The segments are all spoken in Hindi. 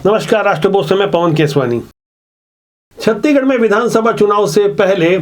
नमस्कार, राष्ट्रबोध से मैं पवन केसवानी। छत्तीसगढ़ में विधानसभा चुनाव से पहले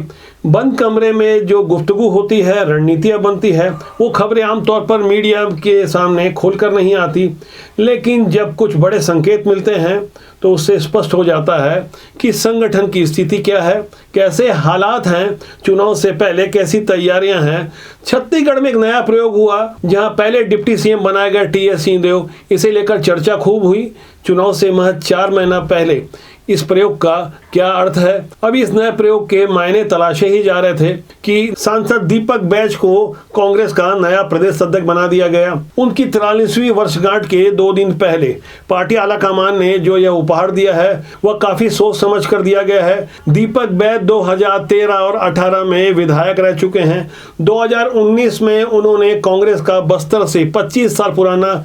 बंद कमरे में जो गुफ्तगू होती है, रणनीतियां बनती है, वो खबरें आमतौर पर मीडिया के सामने खोलकर नहीं आती। लेकिन जब कुछ बड़े संकेत मिलते हैं तो उससे स्पष्ट हो जाता है कि संगठन की स्थिति क्या है, कैसे हालात हैं, चुनाव से पहले कैसी तैयारियां हैं। छत्तीसगढ़ में एक नया प्रयोग हुआ जहां पहले डिप्टी सीएम बनाए गए टी.एस. सिंहदेव, इसे लेकर चर्चा खूब हुई। चुनाव से महज 4 महीना पहले इस प्रयोग का क्या अर्थ है? अभी इस नए प्रयोग के मायने तलाशे ही जा रहे थे कि सांसद दीपक बैज को कांग्रेस का नया प्रदेश अध्यक्ष बना दिया गया। उनकी 43वीं वर्षगांठ के 2 दिन पहले पार्टी आलाकमान ने जो यह उपहार दिया है वह काफी सोच समझ कर दिया गया है। दीपक बैज 2013 और 18 में विधायक रह चुके हैं। 2019 में उन्होंने कांग्रेस का बस्तर से 25 साल पुराना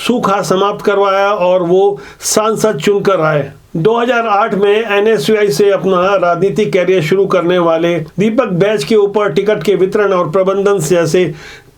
सूखा समाप्त करवाया और वो सांसद चुनकर आए। 2008 में एनएसयूआई से अपना राजनीतिक कैरियर शुरू करने वाले दीपक बैज के ऊपर टिकट के वितरण और प्रबंधन जैसे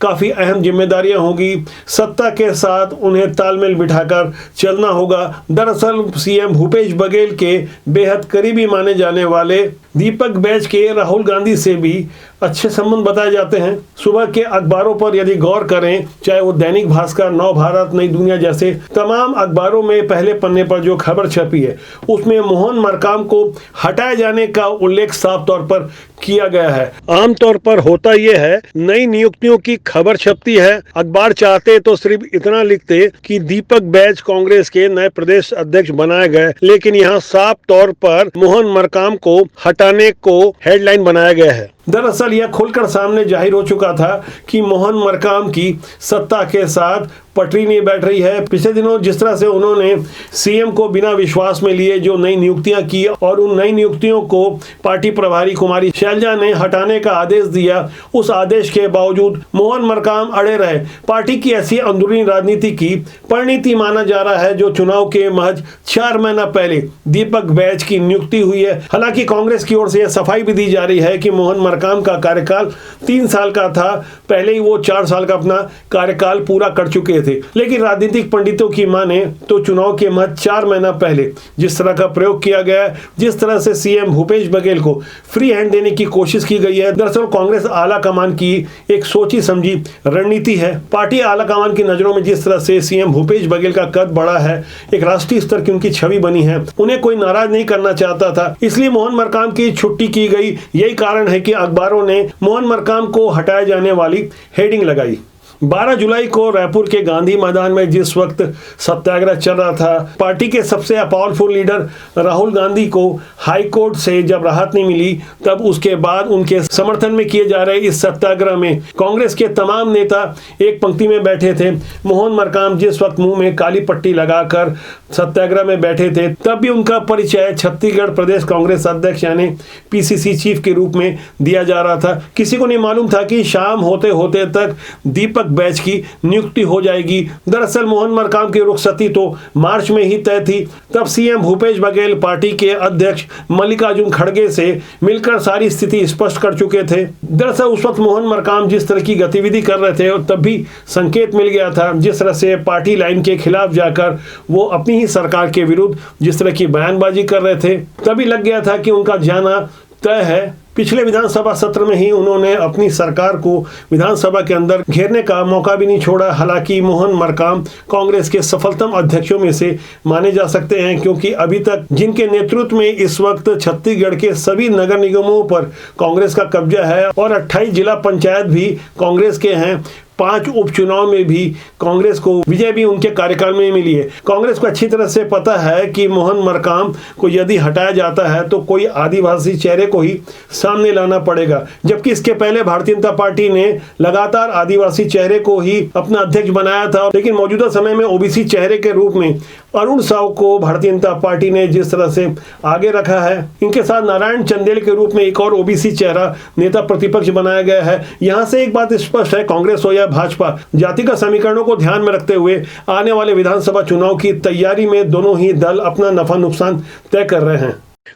काफी अहम जिम्मेदारियां होगी। सत्ता के साथ उन्हें तालमेल बिठाकर चलना होगा। दरअसल सीएम भूपेश बघेल के बेहद करीबी माने जाने वाले दीपक बैज के राहुल गांधी से भी अच्छे संबंध बताए जाते हैं। सुबह के अखबारों पर यदि गौर करें, चाहे वो दैनिक भास्कर, नव भारत, नई दुनिया जैसे तमाम अखबारों में पहले पन्ने पर जो खबर छपी है उसमें मोहन मरकाम को हटाए जाने का उल्लेख साफ तौर पर किया गया है। आमतौर पर होता यह है, नई नियुक्तियों की खबर छपती है, अखबार चाहते तो सिर्फ इतना लिखते कि दीपक बैज कांग्रेस के नए प्रदेश अध्यक्ष बनाए गए, लेकिन यहाँ साफ तौर पर मोहन मरकाम को हटाने को हेडलाइन बनाया गया है। दरअसल यह खुलकर सामने जाहिर हो चुका था कि मोहन मरकाम की सत्ता के साथ पटरी नहीं बैठ रही है। पिछले दिनों जिस तरह से उन्होंने सीएम को बिना विश्वास में लिए जो नई नियुक्तियां की और उन नई नियुक्तियों को पार्टी प्रभारी कुमारी शैलजा ने हटाने का आदेश दिया, उस आदेश के बावजूद मोहन मरकाम अड़े रहे। पार्टी की ऐसी अंदरूनी राजनीति की परिणति माना जा रहा है जो चुनाव के महज 4 महीना पहले दीपक बैज की नियुक्ति हुई है। हालांकि कांग्रेस की ओर से यह सफाई भी दी जा रही है कि मोहन मरकाम का कार्यकाल 3 साल का था, पहले ही वो 4 साल का अपना कार्यकाल पूरा कर चुके थे। लेकिन राजनीतिक पंडितों की माने तो चुनाव के महज 4 महीना पहले जिस तरह का प्रयोग किया गया है, जिस तरह से सीएम भूपेश बघेल को फ्री हैंड देने की कोशिश की गई है, दरअसल कांग्रेस आला कमान की एक सोची समझी रणनीति है। पार्टी आला कमान की नजरों में जिस तरह से सीएम भूपेश बघेल का कद बढ़ा है, एक राष्ट्रीय स्तर की उनकी छवि बनी है, उन्हें कोई नाराज नहीं करना चाहता था, इसलिए मोहन मरकाम की छुट्टी की गई। यही कारण है कि अखबारों ने मोहन मरकाम को हटाए जाने वाली हेडिंग लगाई। 12 जुलाई को रायपुर के गांधी मैदान में जिस वक्त सत्याग्रह चल रहा था, पार्टी के सबसे पावरफुल लीडर राहुल गांधी को हाई कोर्ट से जब राहत नहीं मिली, तब उसके बाद उनके समर्थन में किए जा रहे इस सत्याग्रह में कांग्रेस के तमाम नेता एक पंक्ति में बैठे थे। मोहन मरकाम जिस वक्त मुंह में काली पट्टी लगाकर सत्याग्रह में बैठे थे, तब भी उनका परिचय छत्तीसगढ़ प्रदेश कांग्रेस अध्यक्ष यानी पीसीसी चीफ के रूप में दिया जा रहा था। किसी को नहीं मालूम था कि शाम होते होते तक दीपक बैच की नियुक्ति हो जाएगी। दरअसल मोहन मरकाम की रुखसती तो मार्च में ही तय थी। तब सीएम भूपेश बघेल पार्टी के अध्यक्ष मल्लिकार्जुन खड़गे से मिलकर सारी स्थिति स्पष्ट कर चुके थे। दरअसल उस वक्त मोहन मरकाम जिस तरह की गतिविधि कर रहे थे और तब भी संकेत मिल गया था, जिस तरह से पार्टी लाइन के खिलाफ जाकर वो अपनी ही सरकार के विरुद्ध जिस तरह की बयानबाजी कर रहे थे, तभी लग गया था कि उनका जाना तय है। पिछले विधानसभा सत्र में ही उन्होंने अपनी सरकार को विधानसभा के अंदर घेरने का मौका भी नहीं छोड़ा। हालांकि मोहन मरकाम कांग्रेस के सफलतम अध्यक्षों में से माने जा सकते हैं, क्योंकि अभी तक जिनके नेतृत्व में इस वक्त छत्तीसगढ़ के सभी नगर निगमों पर कांग्रेस का कब्जा है और 28 जिला पंचायत भी कांग्रेस के हैं। 5 उपचुनाव में भी कांग्रेस को विजय भी उनके कार्यकाल में मिली है। कांग्रेस को अच्छी तरह से पता है कि मोहन मरकाम को यदि हटाया जाता है तो कोई आदिवासी चेहरे को ही सामने लाना पड़ेगा, जबकि इसके पहले भारतीय जनता पार्टी ने लगातार आदिवासी चेहरे को ही अपना अध्यक्ष बनाया था। लेकिन मौजूदा समय में ओबीसी चेहरे के रूप में अरुण साव को भारतीय जनता पार्टी ने जिस तरह से आगे रखा है, इनके साथ नारायण चंदेल के रूप में एक और ओबीसी चेहरा नेता प्रतिपक्ष बनाया गया है। यहाँ से एक बात स्पष्ट है, कांग्रेस हो या भाजपा, जातिगत समीकरणों को ध्यान में रखते हुए आने वाले विधानसभा चुनाव की तैयारी में दोनों ही दल अपना नफा नुकसान तय कर रहे हैं।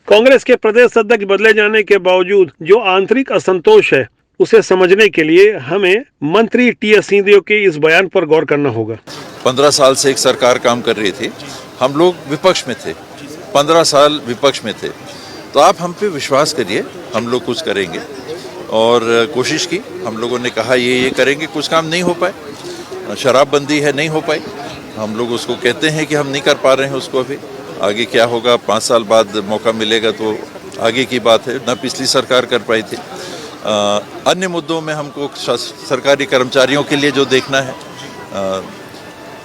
कांग्रेस के प्रदेश अध्यक्ष बदले जाने के बावजूद जो आंतरिक असंतोष है, उसे समझने के लिए हमें मंत्री टी.एस. सिंहदेव के इस बयान पर गौर करना होगा। 15 साल से एक सरकार काम कर रही थी हम लोग विपक्ष में थे, 15 साल विपक्ष में थे, तो आप हम पे विश्वास करिए, हम लोग कुछ करेंगे। और कोशिश की, हम लोगों ने कहा ये करेंगे, कुछ काम नहीं हो पाए। शराबबंदी है, नहीं हो पाई, हम लोग उसको कहते हैं कि हम नहीं कर पा रहे हैं उसको। अभी आगे क्या होगा, 5 साल बाद मौका मिलेगा तो आगे की बात है। ना पिछली सरकार कर पाई थी। अन्य मुद्दों में हमको सरकारी कर्मचारियों के लिए जो देखना है,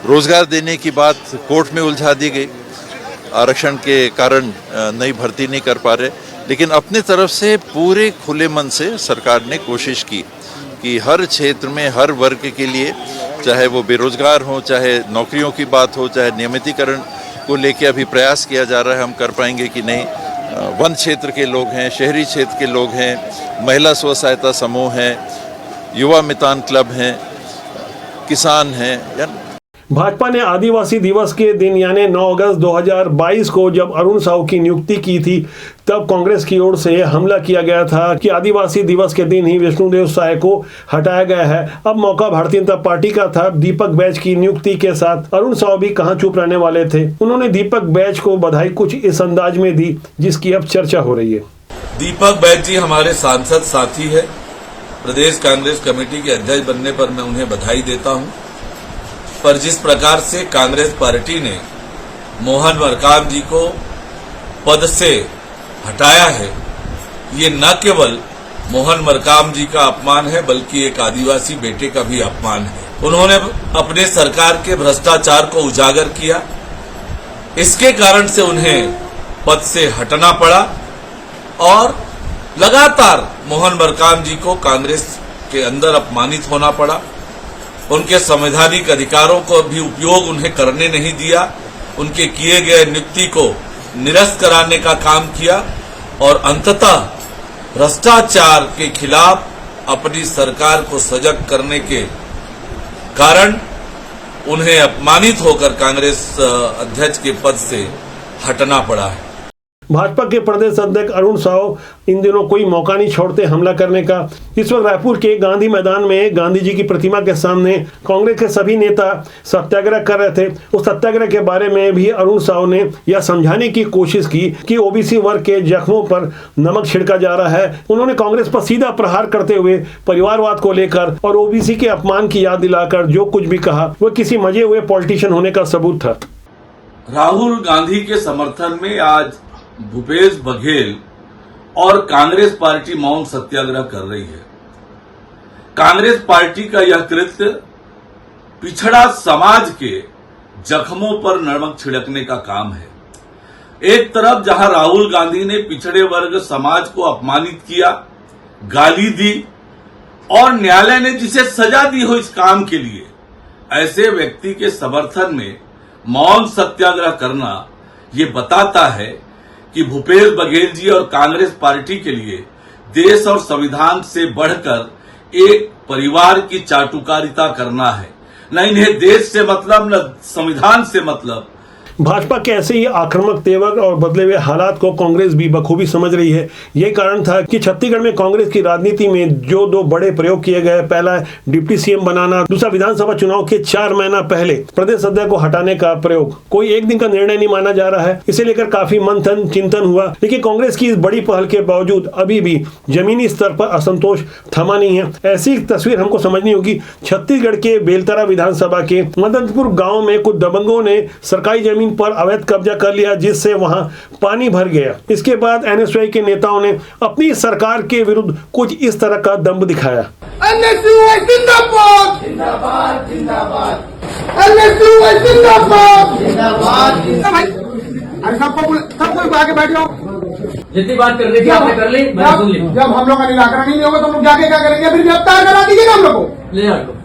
रोजगार देने की बात कोर्ट में उलझा दी गई, आरक्षण के कारण नई भर्ती नहीं कर पा रहे। लेकिन अपने तरफ से पूरे खुले मन से सरकार ने कोशिश की कि हर क्षेत्र में हर वर्ग के लिए, चाहे वो बेरोजगार हो, चाहे नौकरियों की बात हो, चाहे नियमितीकरण को लेके अभी प्रयास किया जा रहा है, हम कर पाएंगे कि नहीं। वन क्षेत्र के लोग हैं, शहरी क्षेत्र के लोग हैं, महिला स्व सहायता समूह हैं, युवा मितान क्लब हैं, किसान हैं। भाजपा ने आदिवासी दिवस के दिन यानी 9 अगस्त 2022 को जब अरुण साहू की नियुक्ति की थी, तब कांग्रेस की ओर से हमला किया गया था कि आदिवासी दिवस के दिन ही विष्णुदेव साय को हटाया गया है। अब मौका भारतीय जनता पार्टी का था। दीपक बैज की नियुक्ति के साथ अरुण साहू भी कहां चुप रहने वाले थे। उन्होंने दीपक बैज को बधाई कुछ इस अंदाज में दी जिसकी अब चर्चा हो रही है। दीपक बैज जी हमारे सांसद साथी है। प्रदेश कांग्रेस कमेटी के अध्यक्ष बनने पर मैं उन्हें बधाई देता हूं। पर जिस प्रकार से कांग्रेस पार्टी ने मोहन मरकाम जी को पद से हटाया है, ये न केवल मोहन मरकाम जी का अपमान है बल्कि एक आदिवासी बेटे का भी अपमान है। उन्होंने अपने सरकार के भ्रष्टाचार को उजागर किया, इसके कारण से उन्हें पद से हटना पड़ा और लगातार मोहन मरकाम जी को कांग्रेस के अंदर अपमानित होना पड़ा। उनके संवैधानिक अधिकारों को भी उपयोग उन्हें करने नहीं दिया। उनके किए गए नियुक्ति को निरस्त कराने का काम किया और अंततः भ्रष्टाचार के खिलाफ अपनी सरकार को सजग करने के कारण उन्हें अपमानित होकर कांग्रेस अध्यक्ष के पद से हटना पड़ा है। भाजपा के प्रदेश अध्यक्ष अरुण साहू इन दिनों कोई मौका नहीं छोड़ते हमला करने का। इस वक्त रायपुर के गांधी मैदान में गांधी जी की प्रतिमा के सामने कांग्रेस के सभी नेता सत्याग्रह कर रहे थे। उस सत्याग्रह के बारे में भी अरुण साहू ने यह समझाने की कोशिश की कि ओबीसी वर्ग के जख्मों पर नमक छिड़का जा रहा है। उन्होंने कांग्रेस पर सीधा प्रहार करते हुए परिवारवाद को लेकर और ओबीसी के अपमान की याद दिलाकर जो कुछ भी कहा वह किसी मजे हुए पॉलिटिशियन होने का सबूत था। राहुल गांधी के समर्थन में आज भूपेश बघेल और कांग्रेस पार्टी मौन सत्याग्रह कर रही है। कांग्रेस पार्टी का यह कृत्य पिछड़ा समाज के जख्मों पर नमक छिड़कने का काम है। एक तरफ जहां राहुल गांधी ने पिछड़े वर्ग समाज को अपमानित किया, गाली दी और न्यायालय ने जिसे सजा दी हो इस काम के लिए, ऐसे व्यक्ति के समर्थन में मौन सत्याग्रह करना ये बताता है कि भूपेश बघेल जी और कांग्रेस पार्टी के लिए देश और संविधान से बढ़कर एक परिवार की चाटुकारिता करना है। न इन्हें देश से मतलब, न संविधान से मतलब। भाजपा के ऐसे ही आक्रामक तेवर और बदले हुए हालात को कांग्रेस भी बखूबी समझ रही है। यही कारण था कि छत्तीसगढ़ में कांग्रेस की राजनीति में जो 2 बड़े प्रयोग किए गए, पहला डिप्टी सीएम बनाना, दूसरा विधानसभा चुनाव के 4 महीना पहले प्रदेश अध्यक्ष को हटाने का प्रयोग। कोई एक दिन का निर्णय नहीं माना जा रहा है। इसे लेकर काफी मंथन चिंतन हुआ, लेकिन कांग्रेस की इस बड़ी पहल के बावजूद अभी भी जमीनी स्तर पर असंतोष थमा नहीं है। ऐसी तस्वीर हमको समझनी होगी। छत्तीसगढ़ के बेलतरा विधानसभा के मदनपुर गाँव में कुछ दबंगों ने सरकारी जमीन पर अवैध कब्जा कर लिया, जिससे वहां पानी भर गया। इसके बाद एनएसयूआई के नेताओं ने अपनी सरकार के विरुद्ध कुछ इस तरह का दम्भ दिखाया। एनएसयूआई जिंदाबाद जिंदाबाद जिंदाबाद, एनएसयूआई जिंदाबाद जिंदाबाद जिंदाबाद। अरे सबको आगे बैठ जाओ। जितनी बात कर रही थी आपने कर ली, मैं सुन ली। जब हम लोग का निराकरण ही नहीं होगा तो हम लोग जाके क्या करेंगे? फिर गिरफ्तार करा दीजिएगा हम लोग को। ले जाओ।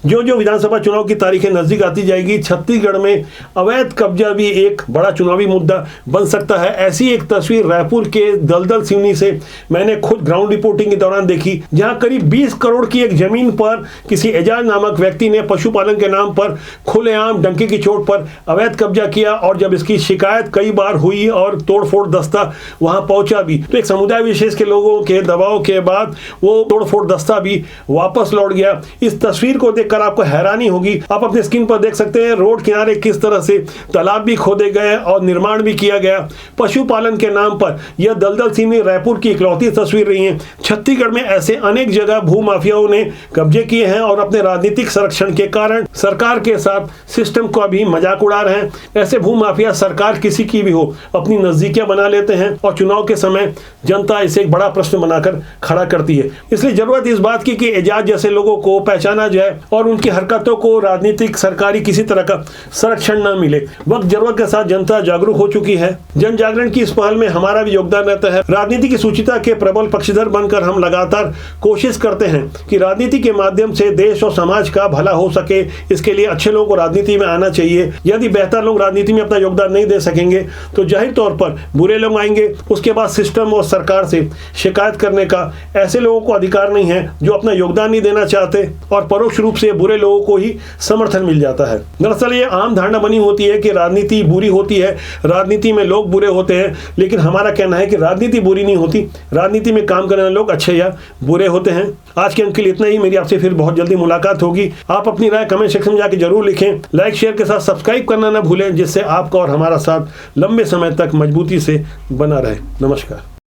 जो विधानसभा चुनाव की तारीखें नजदीक आती जाएगी, छत्तीसगढ़ में अवैध कब्जा भी एक बड़ा चुनावी मुद्दा बन सकता है। ऐसी एक तस्वीर रायपुर के दलदल सिवनी से मैंने खुद ग्राउंड रिपोर्टिंग के दौरान देखी, जहां करीब 20 करोड़ की एक जमीन पर किसी एजाज नामक व्यक्ति ने पशुपालन के नाम पर खुलेआम डंके की चोट पर अवैध कब्जा किया। और जब इसकी शिकायत कई बार हुई और तोड़फोड़ दस्ता वहां पहुंचा भी, तो एक समुदाय विशेष के लोगों लोगों के दबाव के बाद वो तोड़फोड़ दस्ता भी वापस लौट गया। इस तस्वीर को देखकर आपको हैरानी होगी। आप अपने स्क्रीन पर देख सकते हैं रोड किनारे किस तरह से तालाब भी खोदे गए और निर्माण भी किया गया। पशुपालन के नाम पर यह दलदल सीमी रायपुर की इकलौती तस्वीर रही है। छत्तीसगढ़ में ऐसे अनेक जगह भूमाफियाओं ने कब्जे किए हैं और अपने राजनीतिक संरक्षण के कारण सरकार के साथ सिस्टम का भी मजाक उड़ा रहे हैं। ऐसे भूमाफिया सरकार किसी की भी हो अपनी नजदीकियां बना लेते हैं और चुनाव के समय जनता इसे एक बड़ा प्रश्न बनाकर खड़ा करती है। इसलिए जरूरत इस बात की कि एजाज जैसे लोगों को पहचाना जाए और उनकी हरकतों को राजनीतिक सरकारी किसी तरह का संरक्षण न मिले। वक्त जरूरत के साथ जनता जागरूक हो चुकी है। जन जागरण की इस पहल में हमारा भी योगदान रहता है। राजनीति की सूचिता के प्रबल पक्षधर बनकर हम लगातार कोशिश करते हैं कि राजनीति के माध्यम से देश और समाज का भला हो सके। इसके लिए अच्छे लोगों को राजनीति में आना चाहिए। यदि बेहतर लोग राजनीति में अपना योगदान नहीं दे सकेंगे तो जाहिर तौर पर बुरे लोग आएंगे। उसके बाद सिस्टम और सरकार से शिकायत करने का ऐसे लोगों को अधिकार नहीं है जो अपना योगदान नहीं देना चाहते और परोक्ष रूप से बुरे लोगों को ही समर्थन मिल जाता है। दरअसल ये आम धारणा बनी होती है कि राजनीति बुरी होती है, राजनीति में लोग बुरे होते हैं, लेकिन हमारा कहना है कि राजनीति बुरी नहीं होती। राजनीति में काम करने वाले लोग अच्छे या बुरे होते हैं। आज के अंक के लिए इतना ही। मेरी आपसे फिर बहुत जल्दी मुलाकात होगी। आप अपनी राय कमेंट सेक्शन में जाके जरूर लिखें। लाइक शेयर के साथ सब्सक्राइब करना ना भूलें, जिससे आपका और हमारा साथ लंबे समय तक मजबूती से बना रहे। नमस्कार।